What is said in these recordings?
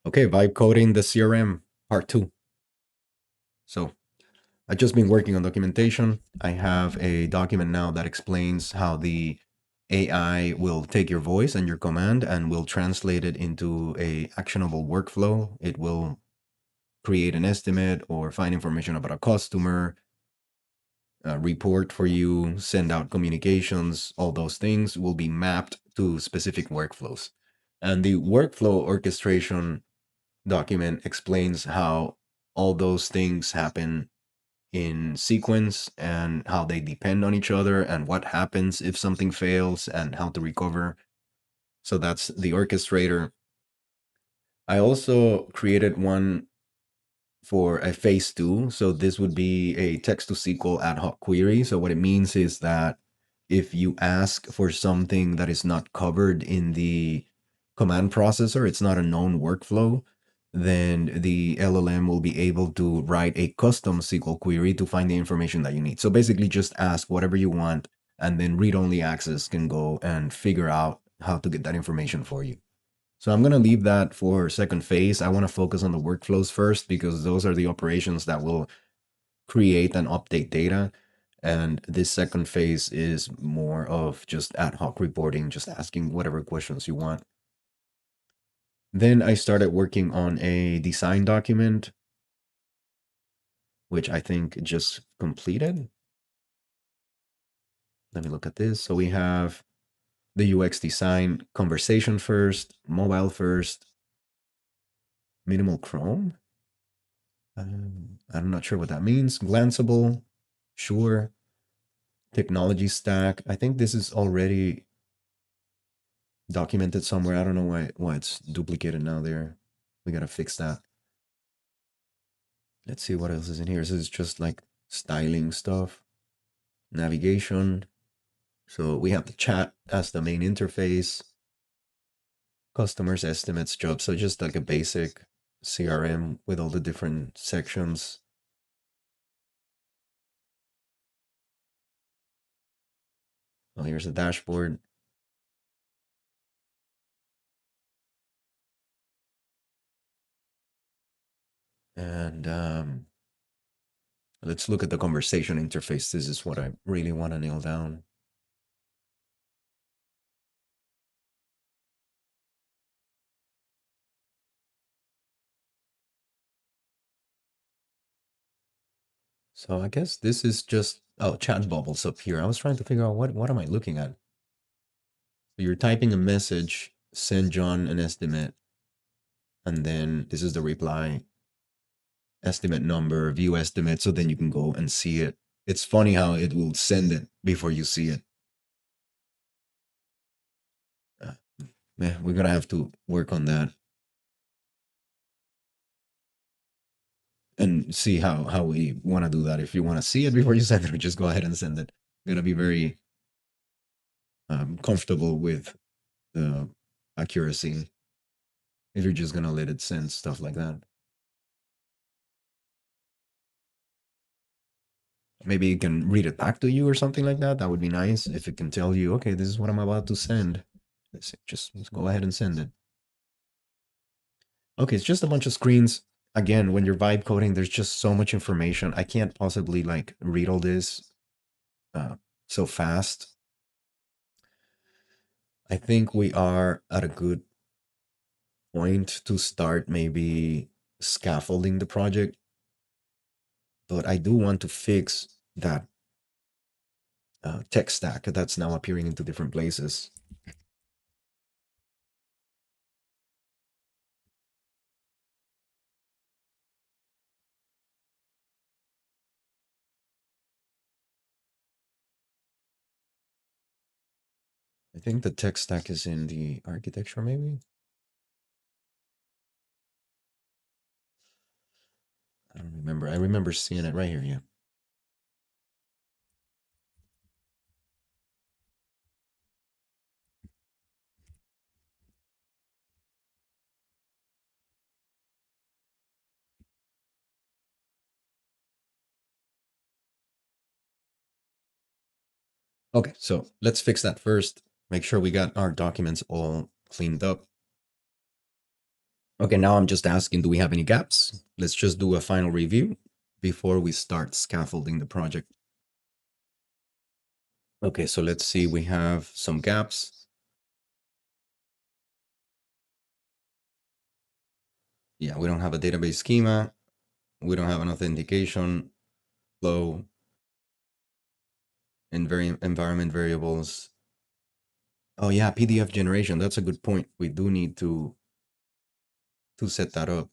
Okay, Vibecoding the CRM part 2. So I've just been working on documentation. I have a document now that explains how the AI will take your voice and your command and will translate it into a actionable workflow. It will create an estimate or find information about a customer, report for you, send out communications. All those things will be mapped to specific workflows. And the workflow orchestration document explains how all those things happen in sequence and how they depend on each other and what happens if something fails and how to recover. So that's the orchestrator. I also created one for a phase 2. So this would be a text to SQL ad hoc query. So what it means is that if you ask for something that is not covered in the command processor, it's not a known workflow, then the LLM will be able to write a custom SQL query to find the information that you need. So basically just ask whatever you want, and then read-only access can go and figure out how to get that information for you. So I'm going to leave that for second phase. I want to focus on the workflows first because those are the operations that will create and update data. And this second phase is more of just ad hoc reporting, just asking whatever questions you want. Then I started working on a design document, which I think just completed. Let me look at this. So we have the UX design, conversation first, mobile first, minimal Chrome. I'm not sure what that means. Glanceable, sure. Technology stack. I think this is already documented somewhere. I don't know why it's duplicated now there. We gotta fix that. Let's see what else is in here. This is just like styling stuff, navigation. So we have the chat as the main interface, customers, estimates, jobs. So just like a basic CRM with all the different sections. Oh, here's the dashboard. And let's look at the conversation interface. This is what I really want to nail down. So I guess this is just, oh, chat bubbles up here. I was trying to figure out what am I looking at? So you're typing a message, send John an estimate, and then this is the reply, estimate number, view estimate. So then you can go and see it. It's funny how it will send it before you see it. Man, we're gonna have to work on that and see how we want to do that. If you want to see it before you send it, or just go ahead and send it. I'm gonna be very comfortable with the accuracy if you're just gonna let it send stuff like that. Maybe it can read it back to you or something like that. That would be nice if it can tell you, okay, this is what I'm about to send. Just go ahead and send it. Okay, it's just a bunch of screens. Again, when you're vibe coding, there's just so much information. I can't possibly like read all this so fast. I think we are at a good point to start maybe scaffolding the project, but I do want to fix that tech stack that's now appearing into different places. I think the tech stack is in the architecture, maybe. I don't remember. I remember seeing it right here. Yeah. Okay, so let's fix that first. Make sure we got our documents all cleaned up. Okay, now I'm just asking, do we have any gaps? Let's just do a final review before we start scaffolding the project. Okay, so let's see, we have some gaps. Yeah, we don't have a database schema. We don't have an authentication flow and environment variables. Oh yeah, PDF generation. That's a good point. We do need to set that up.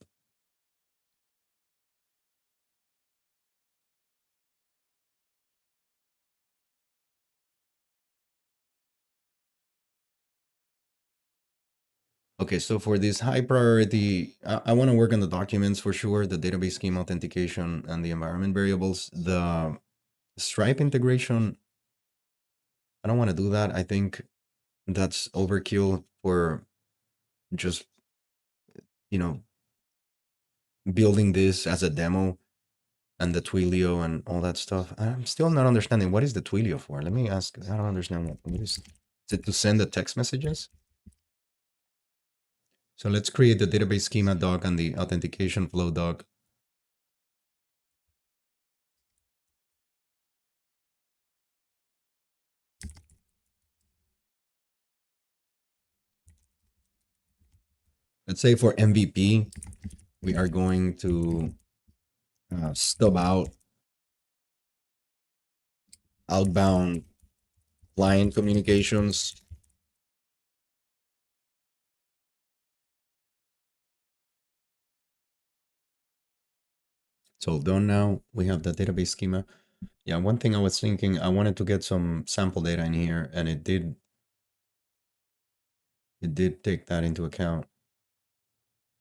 Okay, so for this high priority, I want to work on the documents for sure, the database schema authentication and the environment variables. The Stripe integration, I don't want to do that. I think that's overkill for just, you know, building this as a demo and the Twilio and all that stuff. I'm still not understanding what is the Twilio for. Let me ask. I don't understand what is it to send the text messages? So let's create the database schema doc and the authentication flow doc. Let's say for MVP, we are going to stub out outbound client communications. It's all done now. We have the database schema. Yeah, one thing I was thinking, I wanted to get some sample data in here, and it did take that into account.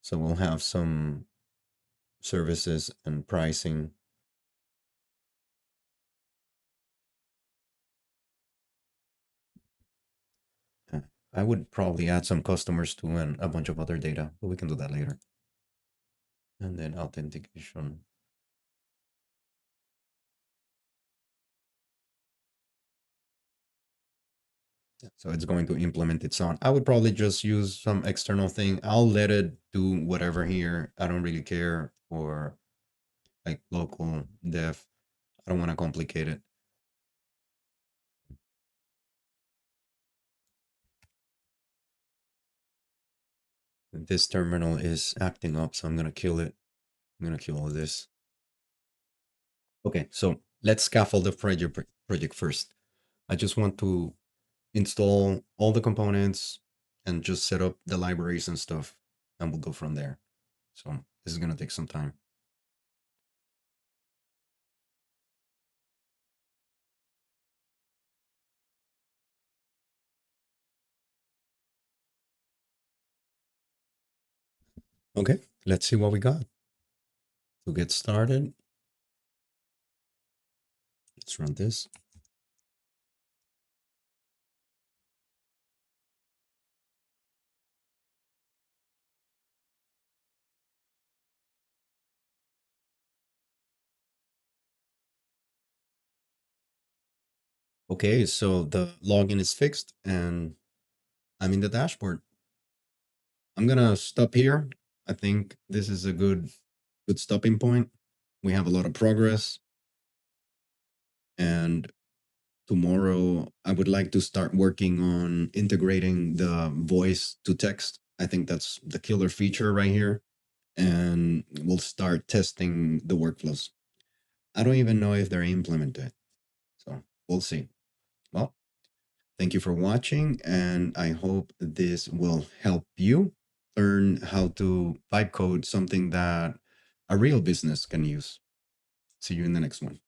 So we'll have some services and pricing. I would probably add some customers too and a bunch of other data, but we can do that later. And then authentication. So it's going to implement its own. I would probably just use some external thing. I'll let it do whatever here. I don't really care for like local dev. I don't want to complicate it. This terminal is acting up, so I'm going to kill it. I'm going to kill all of this. Okay, so let's scaffold the project first. I just want to install all the components and just set up the libraries and stuff, and we'll go from there. So this is going to take some time. Okay, let's see what we got. To get started, let's run this. Okay, so the login is fixed and I'm in the dashboard. I'm gonna stop here. I think this is a good stopping point. We have a lot of progress, and tomorrow I would like to start working on integrating the voice to text. I think that's the killer feature right here, and we'll start testing the workflows. I don't even know if they're implemented, so we'll see. Well, thank you for watching, and I hope this will help you learn how to vibe code something that a real business can use. See you in the next one.